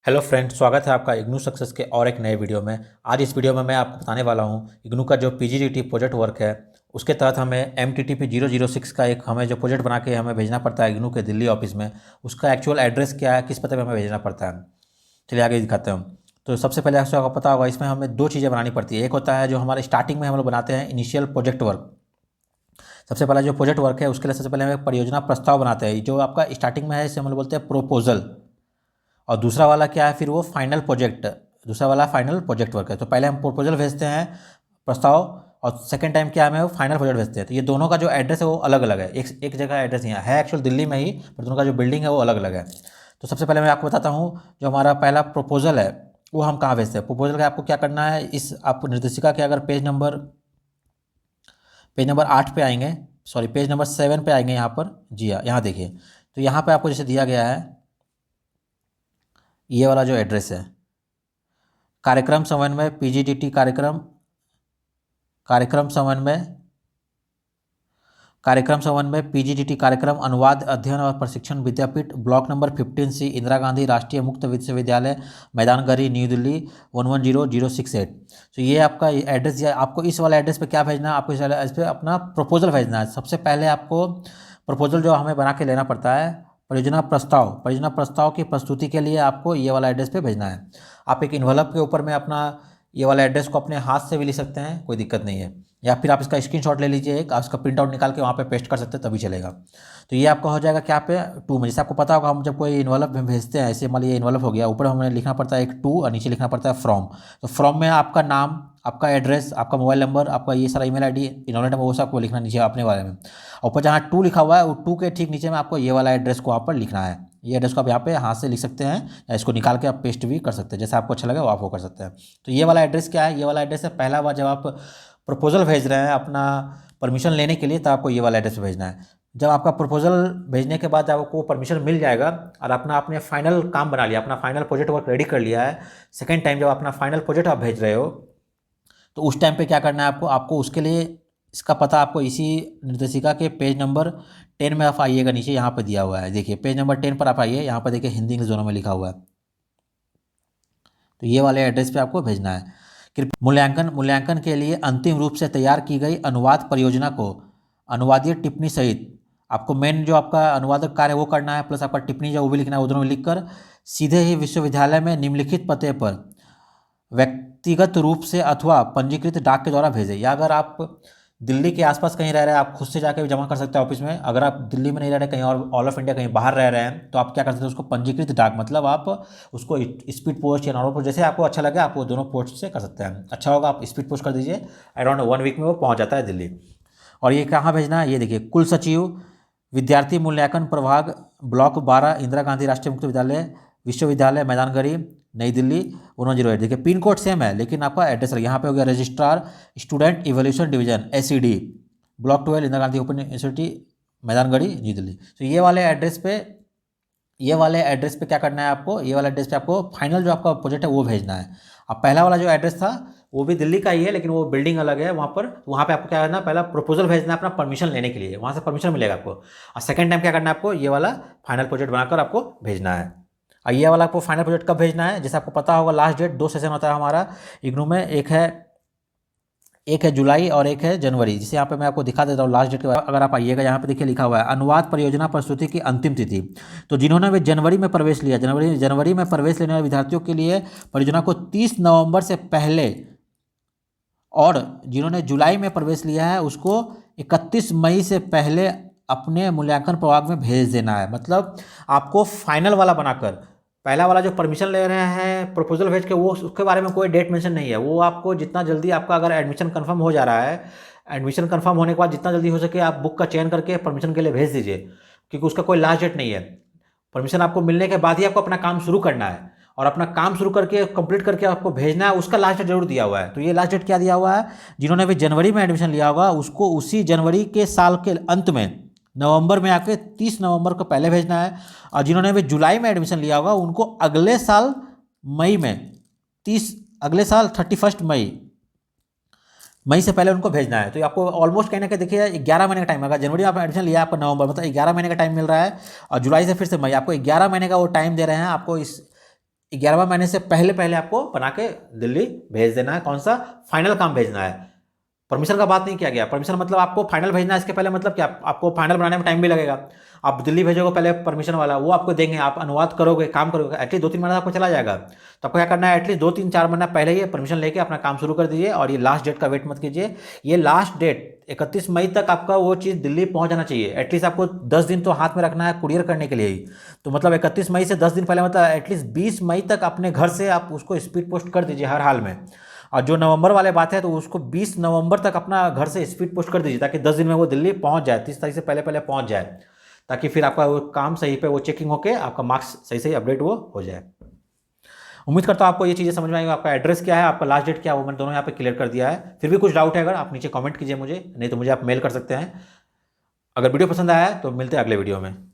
Hello friend, स्वागत है आपका इग्नू सक्सेस के और एक नए वीडियो में। आज इस वीडियो में मैं आपको बताने वाला हूं इग्नू का जो पीजीडीटी प्रोजेक्ट वर्क है उसके तहत हमें MTTP 006 का एक हमें जो प्रोजेक्ट बना के हमें भेजना पड़ता है इग्नू के दिल्ली ऑफिस में, उसका एक्चुअल एड्रेस क्या है, किस पते पे हमें भेजना पड़ता है। चलिए आगे दिखाते हैं हम। तो सबसे पहले आपको पता होगा, इसमें हमें दो चीज़ें बनानी पड़ती है। एक होता है जो हमारे स्टार्टिंग में हम लोग बनाते हैं इनिशियल प्रोजेक्ट वर्क। सबसे पहला जो प्रोजेक्ट वर्क है उसके लिए सबसे पहले हम एक परियोजना प्रस्ताव बनाते हैं, जो आपका स्टार्टिंग में है इसे हम लोग बोलते हैं प्रोपोजल। और दूसरा वाला क्या है, फिर वो फाइनल प्रोजेक्ट, दूसरा वाला फाइनल प्रोजेक्ट वर्क है। तो पहले हम प्रपोजल भेजते हैं, प्रस्ताव, और सेकंड टाइम क्या है वो फाइनल प्रोजेक्ट भेजते हैं। तो ये दोनों का जो एड्रेस है वो अलग अलग है, एक जगह एड्रेस यहाँ है एक्चुअल दिल्ली में ही, पर दोनों का जो बिल्डिंग है वो अलग अलग है। तो सबसे पहले मैं आपको बताता हूँ जो हमारा पहला प्रपोजल है वो हम कहाँ भेजते हैं। प्रपोजल का आपको क्या करना है, इस आप निर्देशिका के अगर पेज नंबर 8 पे आएंगे, सॉरी पेज नंबर 7 पे आएंगे यहाँ पर। जी हाँ, यहाँ देखिए। तो यहाँ पे आपको जैसे दिया गया है ये वाला जो एड्रेस है, कार्यक्रम समन्वय पीजीडीटी कार्यक्रम समन्वय पीजीडीटी कार्यक्रम अनुवाद अध्ययन और प्रशिक्षण विद्यापीठ, block number 15C, Indira Gandhi राष्ट्रीय मुक्त विश्वविद्यालय, मैदानगढ़ी, न्यू दिल्ली 110068। तो ये आपका एड्रेस दिया। आपको इस वाले एड्रेस पे क्या भेजना है, आपको इस वाले एड्रेस पे अपना प्रपोजल भेजना है। सबसे पहले आपको प्रपोजल जो हमें बना के लेना पड़ता है, परियोजना प्रस्ताव की प्रस्तुति के लिए आपको ये वाला एड्रेस पे भेजना है। आप एक इन्वलप के ऊपर में अपना ये वाला एड्रेस को अपने हाथ से भी लिख सकते हैं, कोई दिक्कत नहीं है, या फिर आप इसका स्क्रीनशॉट ले लीजिए, एक आप इसका प्रिंट आउट निकाल के वहाँ पे पेस्ट कर सकते हैं, तभी चलेगा। तो ये आपका हो जाएगा क्या पे टू में। जैसे आपको पता होगा हम जब कोई इन्वलप में भेजते हैं, ऐसे मान लीजिए इन्वलप हो गया, ऊपर हमें लिखना पड़ता है एक टू और नीचे लिखना पड़ता है फ्रॉम। तो फ्रॉम में आपका नाम, आपका एड्रेस, आपका मोबाइल नंबर, आपका ये सारा ईमेल आईडी, इन्वॉल्व नंबर, वो सब आपको लिखना नीचे अपने बारे में। ऊपर जहाँ टू लिखा हुआ है वो टू के ठीक नीचे में आपको ये वाला एड्रेस को वहाँ पर लिखना है। ये एड्रेस को आप यहाँ पे हाथ से लिख सकते हैं या इसको निकाल के आप पेस्ट भी कर सकते हैं, जैसे आपको अच्छा लगे वो आप वो कर सकते हैं। तो ये वाला एड्रेस क्या है, ये वाला एड्रेस है पहला बार जब आप प्रपोजल भेज रहे हैं अपना परमिशन लेने के लिए, तो आपको ये वाला एड्रेस पे भेजना है। जब आपका प्रपोजल भेजने के बाद आपको परमिशन मिल जाएगा और अपना आपने फाइनल काम बना लिया, अपना फाइनल प्रोजेक्ट वर्क रेडी कर लिया है, सेकेंड टाइम जब अपना फाइनल प्रोजेक्ट आप भेज रहे हो, तो उस टाइम पे क्या करना है आपको उसके लिए इसका पता आपको इसी निर्देशिका के पेज नंबर 10 में आप आइएगा, नीचे यहाँ पे दिया हुआ है, देखिए पेज नंबर 10 पर आप आइए, यहाँ पर देखिए हिंदी इंग्लिश दोनों में लिखा हुआ है। तो ये वाले एड्रेस पे आपको भेजना है। मूल्यांकन के लिए अंतिम रूप से तैयार की गई अनुवाद परियोजना को अनुवादीय टिप्पणी सहित आपको मेन जो आपका अनुवादक कार्य वो करना है, प्लस आपका टिप्पणी जो वो भी लिखना है, वो दोनों लिखकर सीधे ही विश्वविद्यालय में निम्नलिखित पते पर व्यक्तिगत रूप से अथवा पंजीकृत डाक के द्वारा भेजें। या अगर आप दिल्ली के आसपास कहीं रह रहे हैं, आप खुद से जाकर भी जमा कर सकते हैं ऑफिस में। अगर आप दिल्ली में नहीं रह रहे, कहीं और ऑल ऑफ इंडिया कहीं बाहर रह रहे हैं, तो आप क्या कर सकते हैं, उसको पंजीकृत डाक, मतलब आप उसको स्पीड पोस्ट या नॉर्मल पोस्ट, जैसे आपको अच्छा लगे आप वो दोनों पोस्ट से कर सकते हैं। अच्छा होगा आप स्पीड पोस्ट कर दीजिए, अराउंड 1 वीक में वो पहुँच जाता है दिल्ली। और ये कहाँ भेजना है, ये देखिए, कुल सचिव विद्यार्थी मूल्यांकन प्रभाग, ब्लॉक 12, इंदिरा गांधी राष्ट्रीय मुक्त विश्वविद्यालय, मैदानगढ़ी, नई दिल्ली 1108। देखिए पिन कोड सेम है लेकिन आपका एड्रेस यहाँ पे हो गया registrar student evolution division SED, block 12, Indira Gandhi open university, Maidangarhi, new Delhi. तो ये वाले एड्रेस पे क्या करना है आपको, ये वाले एड्रेस पे आपको फाइनल जो आपका प्रोजेक्ट है वो भेजना है। अब पहला वाला जो एड्रेस था वो भी दिल्ली का ही है, लेकिन वो बिल्डिंग अलग है वहाँ पे आपको क्या करना है, पहला प्रपोजल भेजना है अपना परमिशन लेने के लिए, वहाँ से परमिशन मिलेगा आपको। और सेकंड टाइम क्या करना है आपको, ये वाला फाइनल प्रोजेक्ट बनाकर आपको भेजना है। और ये वाला आपको फाइनल प्रोजेक्ट कब भेजना है, जैसे आपको पता होगा लास्ट डेट 2 सेशन होता है हमारा इग्नू में, एक है जुलाई और एक है जनवरी। जिसे यहाँ पे मैं आपको दिखा देता हूँ लास्ट डेट के बाद। अगर आप आइएगा यहाँ पे देखिए लिखा हुआ है अनुवाद परियोजना प्रस्तुति की अंतिम तिथि। तो जिन्होंने भी जनवरी में प्रवेश लिया, जनवरी में प्रवेश लेने वाले विद्यार्थियों के लिए परियोजना को 30 नवंबर से पहले, और जिन्होंने जुलाई में प्रवेश लिया है उसको 31 मई से पहले अपने मूल्यांकन प्रभाग में भेज देना है। मतलब आपको फाइनल वाला बनाकर, पहला वाला जो परमिशन ले रहे हैं प्रपोजल भेज के, वो उसके बारे में कोई डेट मेंशन नहीं है। वो आपको जितना जल्दी आपका अगर एडमिशन कंफर्म हो जा रहा है, एडमिशन कंफर्म होने के बाद जितना जल्दी हो सके आप बुक का चयन करके परमिशन के लिए भेज दीजिए, क्योंकि उसका कोई लास्ट डेट नहीं है। परमिशन आपको मिलने के बाद ही आपको अपना काम शुरू करना है, और अपना काम शुरू करके कंप्लीट करके आपको भेजना है। उसका लास्ट डेट जरूर दिया हुआ है। तो ये लास्ट डेट क्या दिया हुआ है, जिन्होंने भी जनवरी में एडमिशन लिया होगा उसको उसी जनवरी के साल के अंत में नवंबर में आके 30 नवंबर को पहले भेजना है। और जिन्होंने भी जुलाई में एडमिशन लिया होगा उनको अगले साल मई में 31 मई से पहले उनको भेजना है। तो आपको ऑलमोस्ट कहने का देखिए 11 महीने का टाइम। अगर जनवरी में आपने एडमिशन लिया आपको नवंबर, मतलब 11 महीने का टाइम मिल रहा है, और जुलाई से फिर से मई, आपको 11 महीने का वो टाइम दे रहे हैं आपको 11वां महीने से पहले पहले आपको बना के दिल्ली भेज देना है। कौन सा? फाइनल काम भेजना है। परमिशन का बात नहीं किया गया। परमिशन मतलब आपको फाइनल भेजना है, इसके पहले मतलब क्या, आपको फाइनल बनाने में टाइम भी लगेगा। आप दिल्ली भेजोगे पहले परमिशन वाला, वो आपको देंगे, आप अनुवाद करोगे, काम करोगे, एटलीस्ट 2-3 महीना आपको चला जाएगा। तो आपको क्या करना है, एटलीस्ट 2-3-4 महीना पहले ही परमिशन लेके अपना काम शुरू कर दीजिए। और ये लास्ट डेट का वेट मत कीजिए। ये लास्ट डेट 31 मई तक आपका वो चीज़ दिल्ली पहुंच जाना चाहिए। एटलीस्ट आपको 10 दिन तो हाथ में रखना है कुरियर करने के लिए ही। तो मतलब 31 मई से 10 दिन पहले, मतलब एटलीस्ट 20 मई तक अपने घर से आप उसको स्पीड पोस्ट कर दीजिए हर हाल में। और जो नवंबर वाले बात है तो उसको 20 नवंबर तक अपना घर से स्पीड पोस्ट कर दीजिए, ताकि 10 दिन में वो दिल्ली पहुंच जाए, 30 तारीख से पहले पहले पहुंच जाए, ताकि फिर आपका वो काम सही पे वो चेकिंग होके आपका मार्क्स सही सही अपडेट वो हो जाए। उम्मीद करता हूँ आपको ये चीज़ें समझ में आएंगी। आपका एड्रेस क्या है, आपका लास्ट डेट क्या है, वो मैंने दोनों यहाँ पे क्लियर कर दिया है। फिर भी कुछ डाउट है अगर, आप नीचे कमेंट कीजिए मुझे, नहीं तो मुझे आप मेल कर सकते हैं। अगर वीडियो पसंद आया है तो मिलते हैं अगले वीडियो में।